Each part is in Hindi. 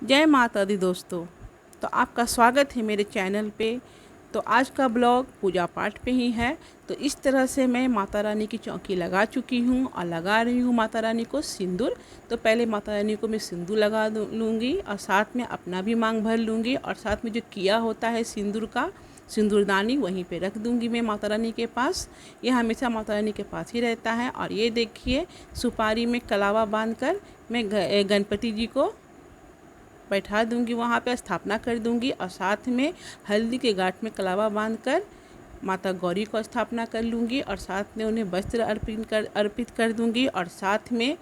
जय माता दी दोस्तों। तो आपका स्वागत है मेरे चैनल पे। तो आज का ब्लॉग पूजा पाठ पे ही है। तो इस तरह से मैं माता रानी की चौकी लगा चुकी हूँ और लगा रही हूँ माता रानी को सिंदूर। तो पहले माता रानी को मैं सिंदूर लगा लूँगी और साथ में अपना भी मांग भर लूँगी और साथ में जो किया होता है सिंदूर का सिंदूरदानी वहीं पे रख दूँगी मैं माता रानी के पास। ये हमेशा माता रानी के पास ही रहता है। और ये देखिए सुपारी में कलावा बांध कर मैं गणपति जी को बैठा दूंगी, वहाँ पे स्थापना कर दूंगी और साथ में हल्दी के गांठ में कलावा बांधकर माता गौरी को स्थापना कर लूँगी और साथ में उन्हें वस्त्र अर्पित कर दूंगी और साथ में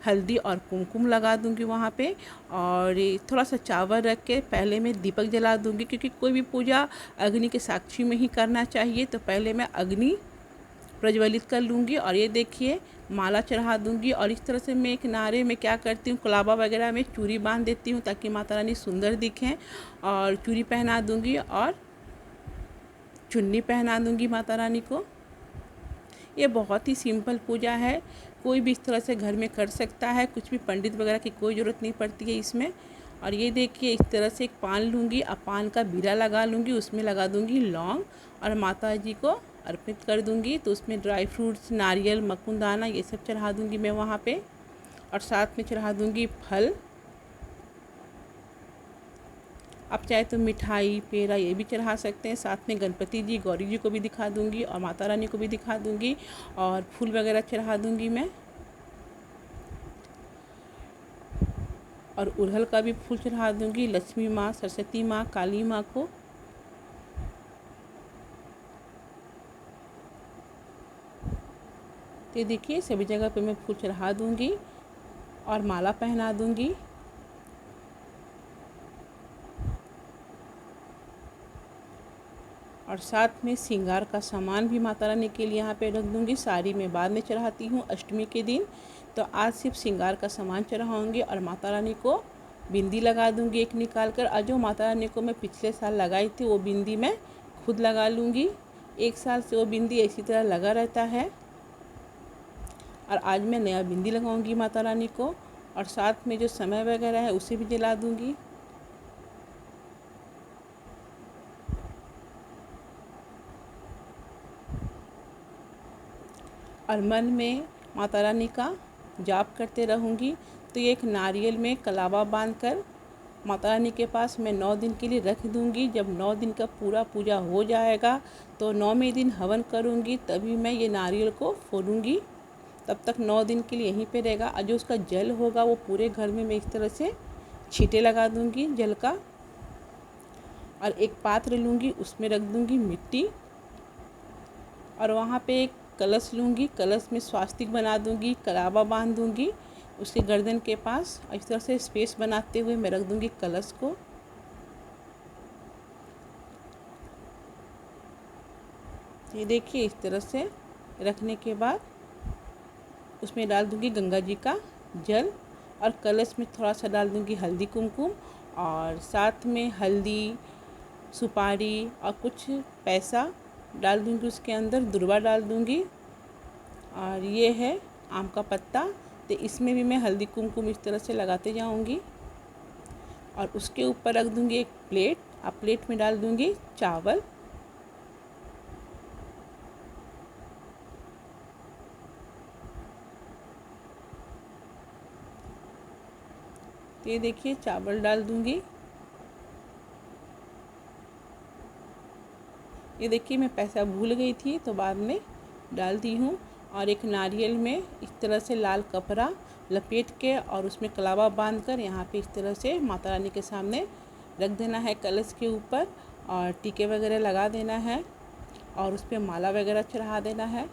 हल्दी और कुमकुम लगा दूंगी वहाँ पे। और थोड़ा सा चावल रख के पहले मैं दीपक जला दूंगी, क्योंकि कोई भी पूजा अग्नि के साक्षी में ही करना चाहिए। तो पहले मैं अग्नि प्रज्वलित कर लूँगी और ये देखिए माला चढ़ा दूँगी। और इस तरह से मैं एक नारे में क्या करती हूँ, कलावा वगैरह में चूड़ी बांध देती हूँ ताकि माता रानी सुंदर दिखें। और चूड़ी पहना दूँगी और चुन्नी पहना दूँगी माता रानी को। ये बहुत ही सिंपल पूजा है, कोई भी इस तरह से घर में कर सकता है, कुछ भी पंडित वगैरह की कोई ज़रूरत नहीं पड़ती है इसमें। और ये देखिए इस तरह से एक पान लूँगी और पान का बीड़ा लगा लूँगी, उसमें लगा दूँगी लौंग और माता जी को अर्पित कर दूँगी। तो उसमें ड्राई फ्रूट्स, नारियल, मकुंदाना ये सब चढ़ा दूँगी मैं वहाँ पे। और साथ में चढ़ा दूँगी फल। आप चाहे तो मिठाई, पेड़ा ये भी चढ़ा सकते हैं। साथ में गणपति जी, गौरी जी को भी दिखा दूँगी और माता रानी को भी दिखा दूँगी और फूल वगैरह चढ़ा दूँगी मैं। और उड़हल का भी फूल चढ़ा दूँगी लक्ष्मी माँ, सरस्वती माँ, काली माँ को। तो देखिए सभी जगह पे मैं फूल चढ़ा दूँगी और माला पहना दूँगी। और साथ में श्रृंगार का सामान भी माता रानी के लिए यहाँ पे रख दूँगी। साड़ी में बाद में चढ़ाती हूँ अष्टमी के दिन। तो आज सिर्फ श्रृंगार का सामान चढ़ाऊँगी और माता रानी को बिंदी लगा दूँगी एक निकाल कर। और जो माता रानी को मैं पिछले साल लगाई थी वो बिंदी मैं खुद लगा लूँगी। एक साल से वो बिंदी इसी तरह लगा रहता है। और आज मैं नया बिंदी लगाऊँगी माता रानी को। और साथ में जो समय वगैरह है उसे भी जला दूँगी। और मन में माता रानी का जाप करते रहूँगी। तो ये एक नारियल में कलावा बांधकर माता रानी के पास मैं 9 दिन के लिए रख दूँगी। जब 9 दिन का पूरा पूजा हो जाएगा तो 9वें दिन हवन करूँगी, तभी मैं ये नारियल को फोड़ूँगी। तब तक 9 दिन के लिए यहीं पे रहेगा। और जो उसका जल होगा वो पूरे घर में मैं इस तरह से छींटे लगा दूँगी जल का। और एक पात्र लूँगी, उसमें रख दूँगी मिट्टी और वहाँ पे एक कलश लूँगी, कलश में स्वास्तिक बना दूँगी, कलावा बांध दूँगी उसके गर्दन के पास। इस तरह से स्पेस बनाते हुए मैं रख दूँगी कलश को। ये देखिए इस तरह से रखने के बाद उसमें डाल दूँगी गंगा जी का जल और कलश में थोड़ा सा डाल दूँगी हल्दी कुमकुम और साथ में हल्दी, सुपारी और कुछ पैसा डाल दूँगी उसके अंदर, दुर्वा डाल दूँगी। और ये है आम का पत्ता, तो इसमें भी मैं हल्दी कुमकुम इस तरह से लगाते जाऊँगी। और उसके ऊपर रख दूँगी एक प्लेट, अब प्लेट में डाल दूँगी चावल। तो ये देखिए चावल डाल दूँगी। ये देखिए मैं पैसा भूल गई थी तो बाद में डाल दी हूँ। और एक नारियल में इस तरह से लाल कपड़ा लपेट के और उसमें कलावा बांधकर यहाँ पे इस तरह से माता रानी के सामने रख देना है कलश के ऊपर। और टीके वगैरह लगा देना है और उस पर माला वगैरह चढ़ा देना है।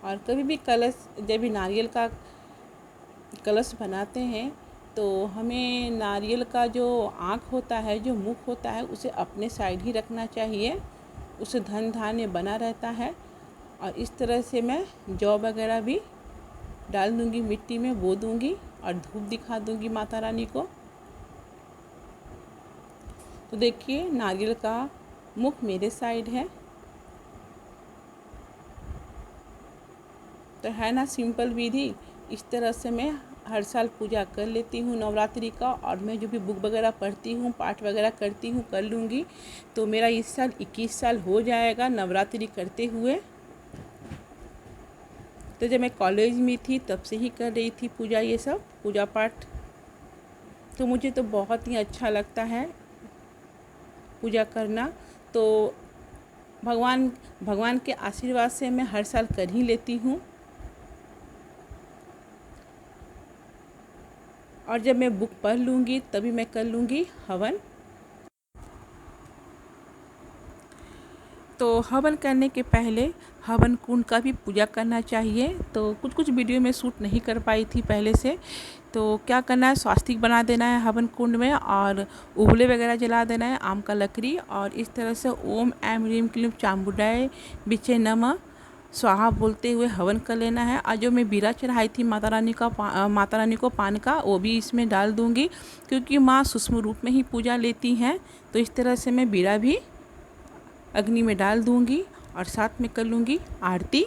और कभी भी कलश, जब भी नारियल का कलश बनाते हैं तो हमें नारियल का जो आँख होता है, जो मुख होता है, उसे अपने साइड ही रखना चाहिए, उससे धन धान्य बना रहता है। और इस तरह से मैं जौ वगैरह भी डाल दूँगी, मिट्टी में बो दूँगी और धूप दिखा दूँगी माता रानी को। तो देखिए नारियल का मुख मेरे साइड है। तो है ना सिंपल विधि। इस तरह से मैं हर साल पूजा कर लेती हूँ नवरात्रि का, और मैं जो भी बुक वगैरह पढ़ती हूँ, पाठ वगैरह करती हूँ, कर लूँगी। तो मेरा इस साल 21 साल हो जाएगा नवरात्रि करते हुए। तो जब मैं कॉलेज में थी तब से ही कर रही थी पूजा, ये सब पूजा पाठ। तो मुझे तो बहुत ही अच्छा लगता है पूजा करना। तो भगवान के आशीर्वाद से मैं हर साल कर ही लेती हूँ। और जब मैं बुक पढ़ लूँगी तभी मैं कर लूँगी हवन। तो हवन करने के पहले हवन कुंड का भी पूजा करना चाहिए। तो कुछ वीडियो में शूट नहीं कर पाई थी पहले से। तो क्या करना है, स्वास्तिक बना देना है हवन कुंड में, और उबले वगैरह जला देना है, आम का लकड़ी, और इस तरह से ओम ऐं ह्रीं क्लीं चामुंडाय विचे नमः स्वाहा बोलते हुए हवन कर लेना है। और जो मैं बीरा चढ़ाई थी माता रानी को पान का, वो भी इसमें डाल दूँगी, क्योंकि माँ सूक्ष्म रूप में ही पूजा लेती हैं। तो इस तरह से मैं बीरा भी अग्नि में डाल दूँगी, और साथ में कर लूँगी आरती।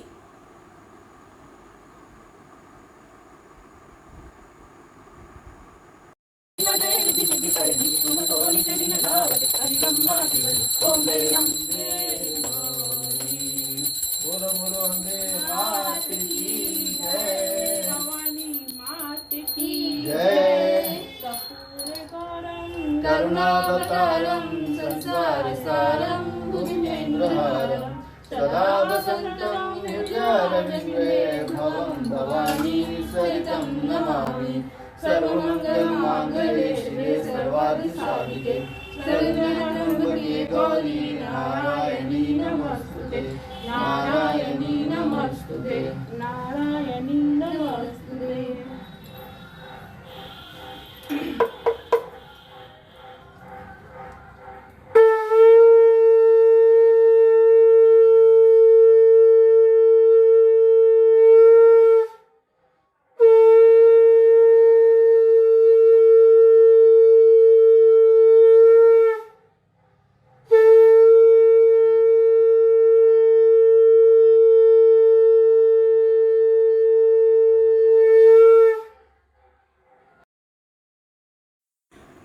करुणावतारं संसारसारं भुजगेन्द्रहारं सदा वसन्तं हृदयारविन्दे भवं भवानी सहितं नमामि। सर्वमङ्गलमाङ्गल्ये शिवे सर्वार्थसाधिके शरण्ये गौरी नारायणी नमोस्तुते, नारायणी नमोस्तुते, नारायणी नमोस्तुते।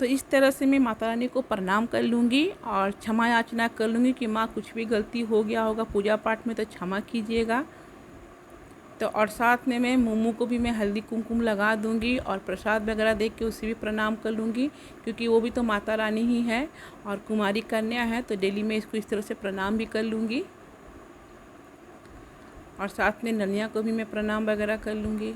तो इस तरह से मैं माता रानी को प्रणाम कर लूँगी और क्षमा याचना कर लूँगी कि माँ कुछ भी गलती हो गया होगा पूजा पाठ में तो क्षमा कीजिएगा। तो और साथ में मैं मोमू को भी मैं हल्दी कुमकुम लगा दूँगी, और प्रसाद वगैरह देख के उसे भी प्रणाम कर लूँगी, क्योंकि वो भी तो माता रानी ही है और कुमारी कन्या है। तो डेली मैं इसको इस तरह से प्रणाम भी कर लूँगी, और साथ में ननिया को भी मैं प्रणाम वगैरह कर लूँगी।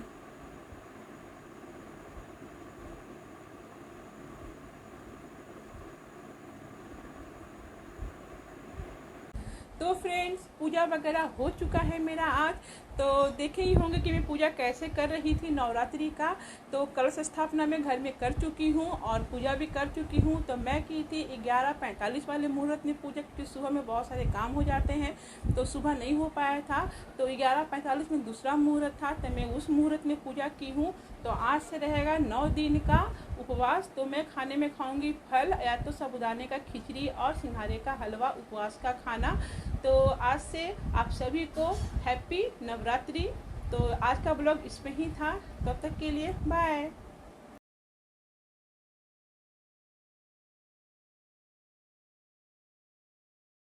तो फ्रेंड्स, पूजा वगैरह हो चुका है मेरा आज। तो देखे ही होंगे कि मैं पूजा कैसे कर रही थी नवरात्रि का। तो कलश स्थापना मैं घर में कर चुकी हूँ और पूजा भी कर चुकी हूँ। तो मैं की थी 11:45 वाले मुहूर्त में पूजा, क्योंकि सुबह में बहुत सारे काम हो जाते हैं तो सुबह नहीं हो पाया था। तो 11:45 में दूसरा मुहूर्त था, तो मैं उस मुहूर्त में पूजा की हूँ। तो आज से रहेगा 9 दिन का उपवास। तो मैं खाने में खाऊंगी फल, या तो साबूदाने का खिचड़ी और सिंघारे का हलवा, उपवास का खाना। तो आज से आप सभी को हैप्पी नवरात्रि। तो आज का ब्लॉग इसमें ही था, तब तक के लिए बाय।